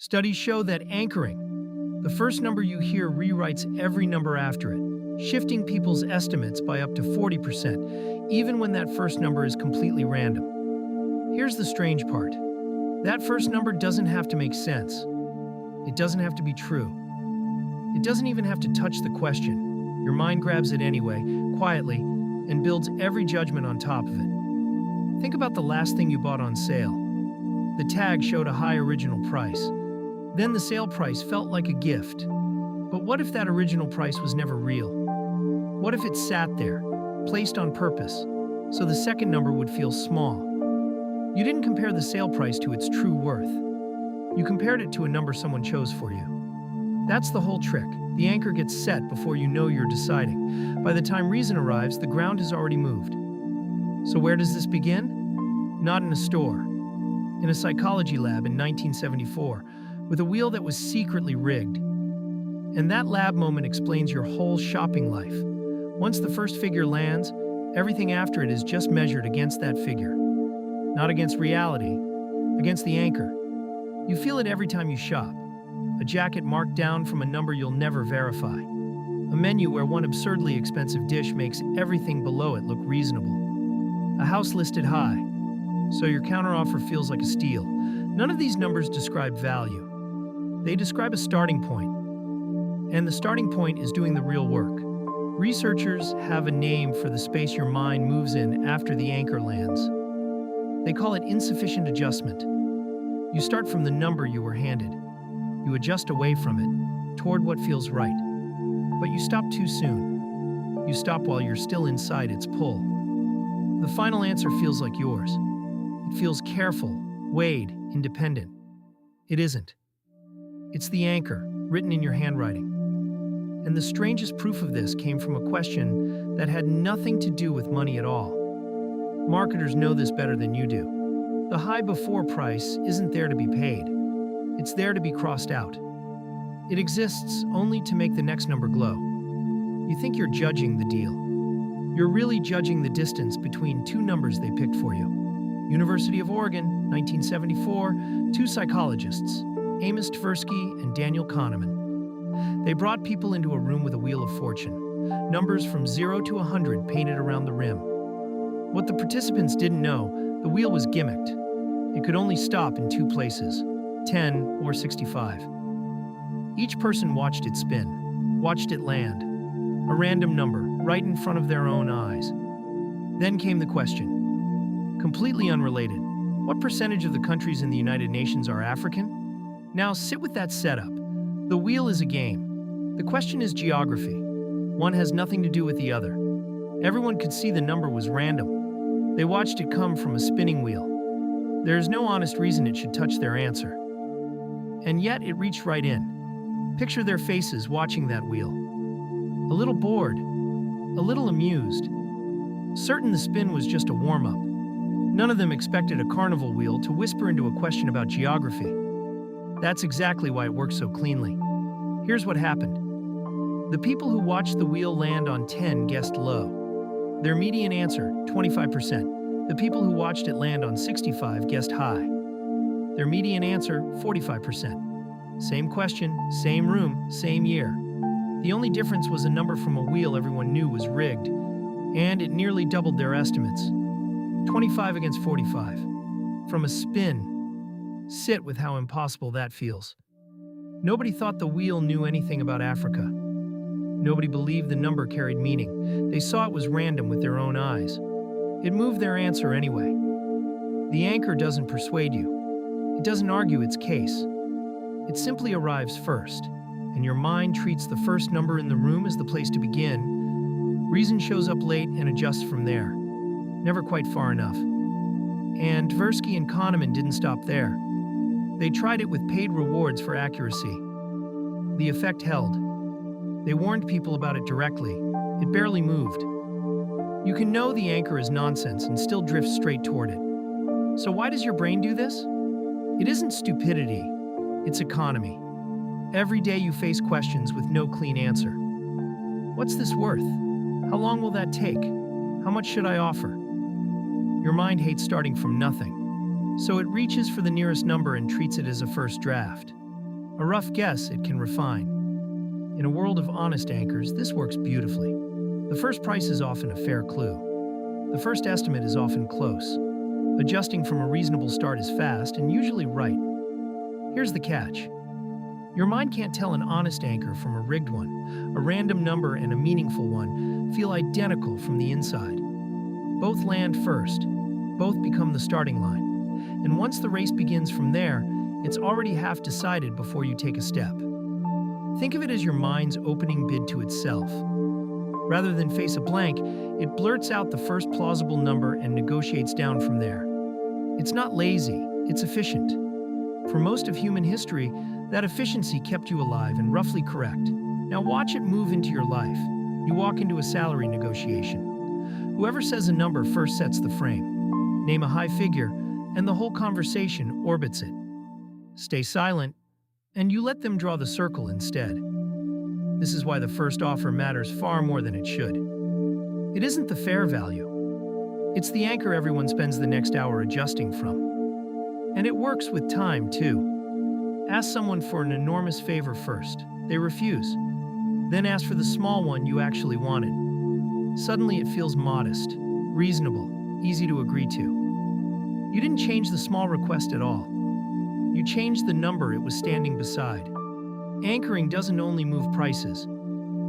Studies show that anchoring, the first number you hear rewrites every number after it, shifting people's estimates by up to 40%, even when that first number is completely random. Here's the strange part. That first number doesn't have to make sense. It doesn't have to be true. It doesn't even have to touch the question. Your mind grabs it anyway, quietly, and builds every judgment on top of it. Think about the last thing you bought on sale. The tag showed a high original price. Then the sale price felt like a gift. But what if that original price was never real? What if it sat there, placed on purpose, so the second number would feel small? You didn't compare the sale price to its true worth. You compared it to a number someone chose for you. That's the whole trick. The anchor gets set before you know you're deciding. By the time reason arrives, the ground has already moved. So where does this begin? Not in a store. In a psychology lab in 1974, with a wheel that was secretly rigged. And that lab moment explains your whole shopping life. Once the first figure lands, everything after it is just measured against that figure. Not against reality, against the anchor. You feel it every time you shop. A jacket marked down from a number you'll never verify. A menu where one absurdly expensive dish makes everything below it look reasonable. A house listed high, so your counteroffer feels like a steal. None of these numbers describe value. They describe a starting point. And the starting point is doing the real work. Researchers have a name for the space your mind moves in after the anchor lands. They call it insufficient adjustment. You start from the number you were handed. You adjust away from it, toward what feels right. But you stop too soon. You stop while you're still inside its pull. The final answer feels like yours. It feels careful, weighed, independent. It isn't. It's the anchor, written in your handwriting. And the strangest proof of this came from a question that had nothing to do with money at all. Marketers know this better than you do. The high before price isn't there to be paid. It's there to be crossed out. It exists only to make the next number glow. You think you're judging the deal. You're really judging the distance between two numbers they picked for you. University of Oregon, 1974, two psychologists, Amos Tversky and Daniel Kahneman. They brought people into a room with a wheel of fortune, numbers from 0 to 100 painted around the rim. What the participants didn't know, the wheel was gimmicked. It could only stop in two places, 10 or 65. Each person watched it spin, watched it land, a random number right in front of their own eyes. Then came the question, completely unrelated. What percentage of the countries in the United Nations are African? Now sit with that setup. The wheel is a game. The question is geography. One has nothing to do with the other. Everyone could see the number was random. They watched it come from a spinning wheel. There is no honest reason it should touch their answer. And yet it reached right in. Picture their faces watching that wheel. A little bored, a little amused. Certain the spin was just a warm-up. None of them expected a carnival wheel to whisper into a question about geography. That's exactly why it works so cleanly. Here's what happened. The people who watched the wheel land on 10 guessed low. Their median answer, 25%. The people who watched it land on 65 guessed high. Their median answer, 45%. Same question, same room, same year. The only difference was a number from a wheel everyone knew was rigged, and it nearly doubled their estimates. 25 against 45. From a spin. Sit with how impossible that feels. Nobody thought the wheel knew anything about Africa. Nobody believed the number carried meaning. They saw it was random with their own eyes. It moved their answer anyway. The anchor doesn't persuade you. It doesn't argue its case. It simply arrives first, and your mind treats the first number in the room as the place to begin. Reason shows up late and adjusts from there. Never quite far enough. And Tversky and Kahneman didn't stop there. They tried it with paid rewards for accuracy. The effect held. They warned people about it directly. It barely moved. You can know the anchor is nonsense and still drift straight toward it. So why does your brain do this? It isn't stupidity, it's economy. Every day you face questions with no clean answer. What's this worth? How long will that take? How much should I offer? Your mind hates starting from nothing, so it reaches for the nearest number and treats it as a first draft. A rough guess it can refine. In a world of honest anchors, this works beautifully. The first price is often a fair clue. The first estimate is often close. Adjusting from a reasonable start is fast and usually right. Here's the catch. Your mind can't tell an honest anchor from a rigged one. A random number and a meaningful one feel identical from the inside. Both land first. Both become the starting line. And once the race begins from there, it's already half decided before you take a step. Think of it as your mind's opening bid to itself. Rather than face a blank, it blurts out the first plausible number and negotiates down from there. It's not lazy, it's efficient. For most of human history, that efficiency kept you alive and roughly correct. Now watch it move into your life. You walk into a salary negotiation. Whoever says a number first sets the frame. Name a high figure, and the whole conversation orbits it. Stay silent, and you let them draw the circle instead. This is why the first offer matters far more than it should. It isn't the fair value. It's the anchor everyone spends the next hour adjusting from. And it works with time, too. Ask someone for an enormous favor first. They refuse. Then ask for the small one you actually wanted. Suddenly it feels modest, reasonable, easy to agree to. You didn't change the small request at all. You changed the number it was standing beside. Anchoring doesn't only move prices.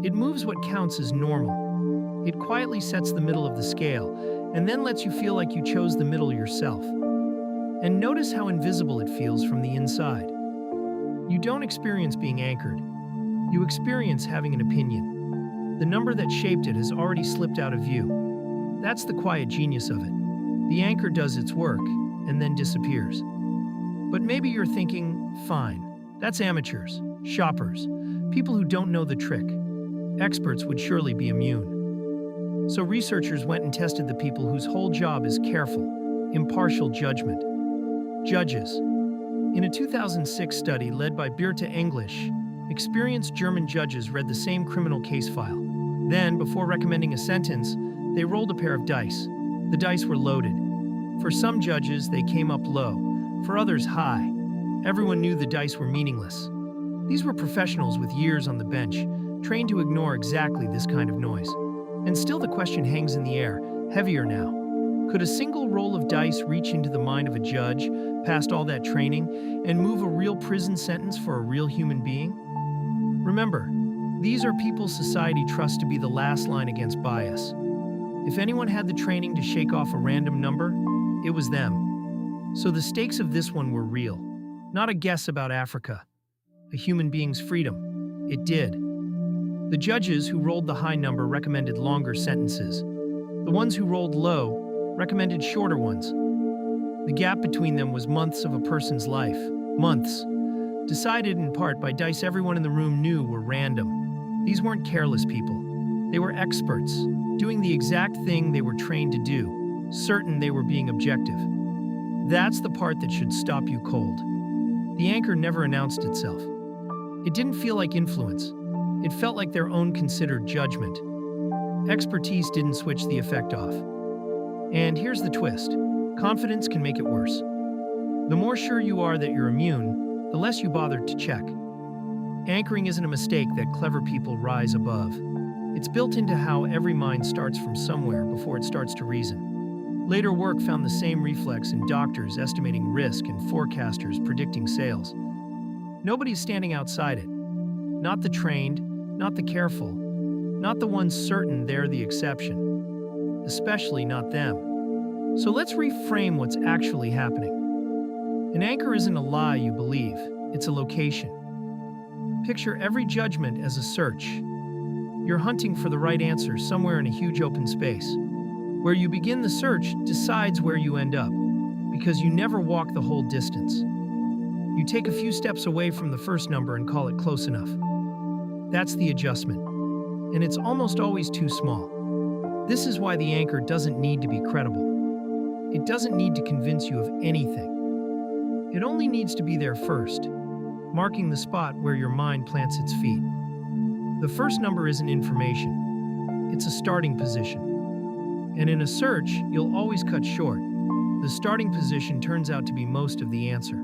It moves what counts as normal. It quietly sets the middle of the scale, and then lets you feel like you chose the middle yourself. And notice how invisible it feels from the inside. You don't experience being anchored. You experience having an opinion. The number that shaped it has already slipped out of view. That's the quiet genius of it. The anchor does its work, and then disappears. But maybe you're thinking, fine, that's amateurs, shoppers, people who don't know the trick. Experts would surely be immune. So researchers went and tested the people whose whole job is careful, impartial judgment. Judges. In a 2006 study led by Birte English, experienced German judges read the same criminal case file. Then, before recommending a sentence, they rolled a pair of dice. The dice were loaded. For some judges, they came up low. For others, high. Everyone knew the dice were meaningless. These were professionals with years on the bench, trained to ignore exactly this kind of noise. And still the question hangs in the air, heavier now. Could a single roll of dice reach into the mind of a judge, past all that training, and move a real prison sentence for a real human being? Remember, these are people society trusts to be the last line against bias. If anyone had the training to shake off a random number, it was them. So the stakes of this one were real. Not a guess about Africa. A human being's freedom. It did. The judges who rolled the high number recommended longer sentences. The ones who rolled low recommended shorter ones. The gap between them was months of a person's life. Months. Decided in part by dice everyone in the room knew were random. These weren't careless people. They were experts, doing the exact thing they were trained to do, certain they were being objective. That's the part that should stop you cold. The anchor never announced itself. It didn't feel like influence. It felt like their own considered judgment. Expertise didn't switch the effect off. And here's the twist. Confidence can make it worse. The more sure you are that you're immune, the less you bother to check. Anchoring isn't a mistake that clever people rise above. It's built into how every mind starts from somewhere before it starts to reason. Later work found the same reflex in doctors estimating risk and forecasters predicting sales. Nobody's standing outside it. Not the trained, not the careful, not the ones certain they're the exception. Especially not them. So let's reframe what's actually happening. An anchor isn't a lie you believe, it's a location. Picture every judgment as a search. You're hunting for the right answer somewhere in a huge open space. Where you begin the search decides where you end up, because you never walk the whole distance. You take a few steps away from the first number and call it close enough. That's the adjustment, and it's almost always too small. This is why the anchor doesn't need to be credible. It doesn't need to convince you of anything. It only needs to be there first, marking the spot where your mind plants its feet. The first number isn't information. It's a starting position. And in a search, you'll always cut short. The starting position turns out to be most of the answer.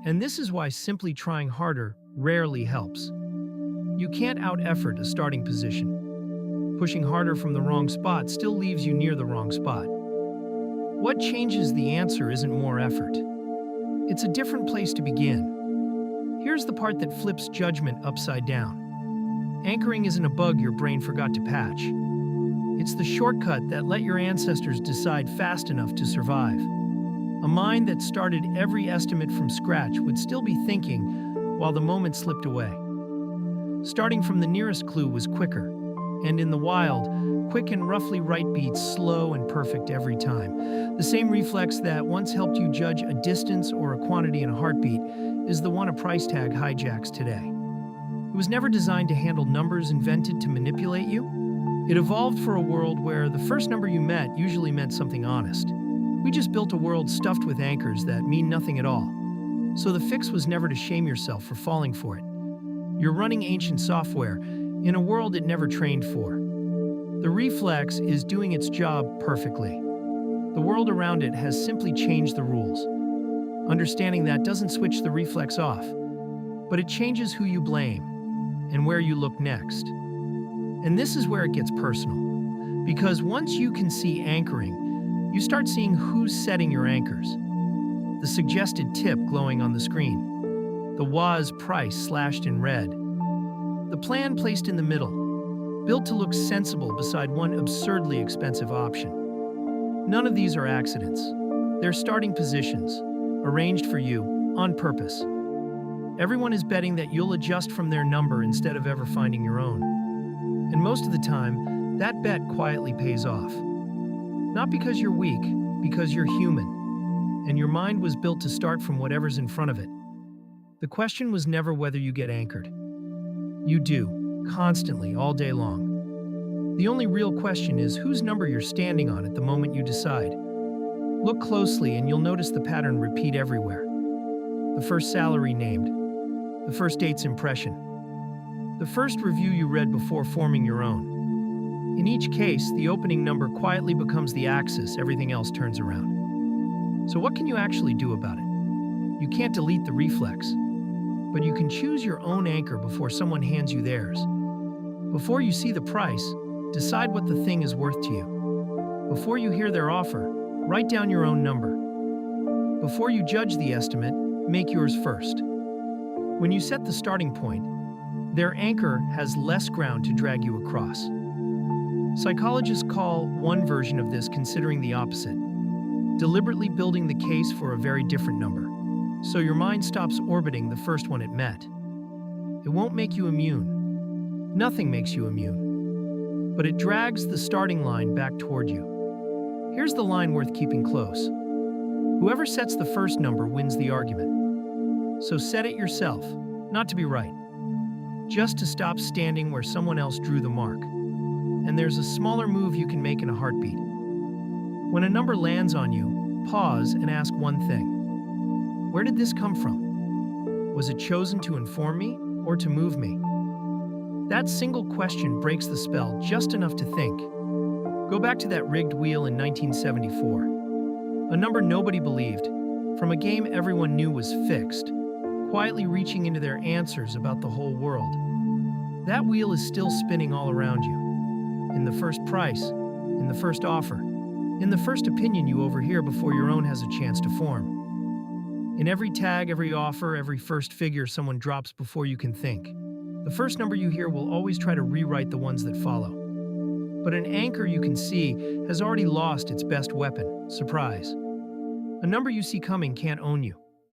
And this is why simply trying harder rarely helps. You can't out-effort a starting position. Pushing harder from the wrong spot still leaves you near the wrong spot. What changes the answer isn't more effort. It's a different place to begin. Here's the part that flips judgment upside down. Anchoring isn't a bug your brain forgot to patch. It's the shortcut that let your ancestors decide fast enough to survive. A mind that started every estimate from scratch would still be thinking while the moment slipped away. Starting from the nearest clue was quicker, and in the wild, quick and roughly right beats slow and perfect every time. The same reflex that once helped you judge a distance or a quantity in a heartbeat is the one a price tag hijacks today. It was never designed to handle numbers invented to manipulate you. It evolved for a world where the first number you met usually meant something honest. We just built a world stuffed with anchors that mean nothing at all. So the fix was never to shame yourself for falling for it. You're running ancient software in a world it never trained for. The reflex is doing its job perfectly. The world around it has simply changed the rules. Understanding that doesn't switch the reflex off, but it changes who you blame and where you look next. And this is where it gets personal. Because once you can see anchoring, you start seeing who's setting your anchors. The suggested tip glowing on the screen. The WAS price slashed in red. The plan placed in the middle, built to look sensible beside one absurdly expensive option. None of these are accidents. They're starting positions, arranged for you, on purpose. Everyone is betting that you'll adjust from their number instead of ever finding your own. And most of the time, that bet quietly pays off. Not because you're weak, because you're human, and your mind was built to start from whatever's in front of it. The question was never whether you get anchored. You do, constantly, all day long. The only real question is whose number you're standing on at the moment you decide. Look closely and you'll notice the pattern repeat everywhere. The first salary named. The first date's impression. The first review you read before forming your own. In each case, the opening number quietly becomes the axis everything else turns around. So what can you actually do about it? You can't delete the reflex, but you can choose your own anchor before someone hands you theirs. Before you see the price, decide what the thing is worth to you. Before you hear their offer, write down your own number. Before you judge the estimate, make yours first. When you set the starting point, their anchor has less ground to drag you across. Psychologists call one version of this considering the opposite, deliberately building the case for a very different number, so your mind stops orbiting the first one it met. It won't make you immune. Nothing makes you immune. But it drags the starting line back toward you. Here's the line worth keeping close. Whoever sets the first number wins the argument. So set it yourself, not to be right, just to stop standing where someone else drew the mark. And there's a smaller move you can make in a heartbeat. When a number lands on you, pause and ask one thing. Where did this come from? Was it chosen to inform me or to move me? That single question breaks the spell just enough to think. Go back to that rigged wheel in 1974. A number nobody believed, from a game everyone knew was fixed, quietly reaching into their answers about the whole world. That wheel is still spinning all around you. In the first price, in the first offer, in the first opinion you overhear before your own has a chance to form. In every tag, every offer, every first figure someone drops before you can think. The first number you hear will always try to rewrite the ones that follow. But an anchor you can see has already lost its best weapon, surprise. A number you see coming can't own you.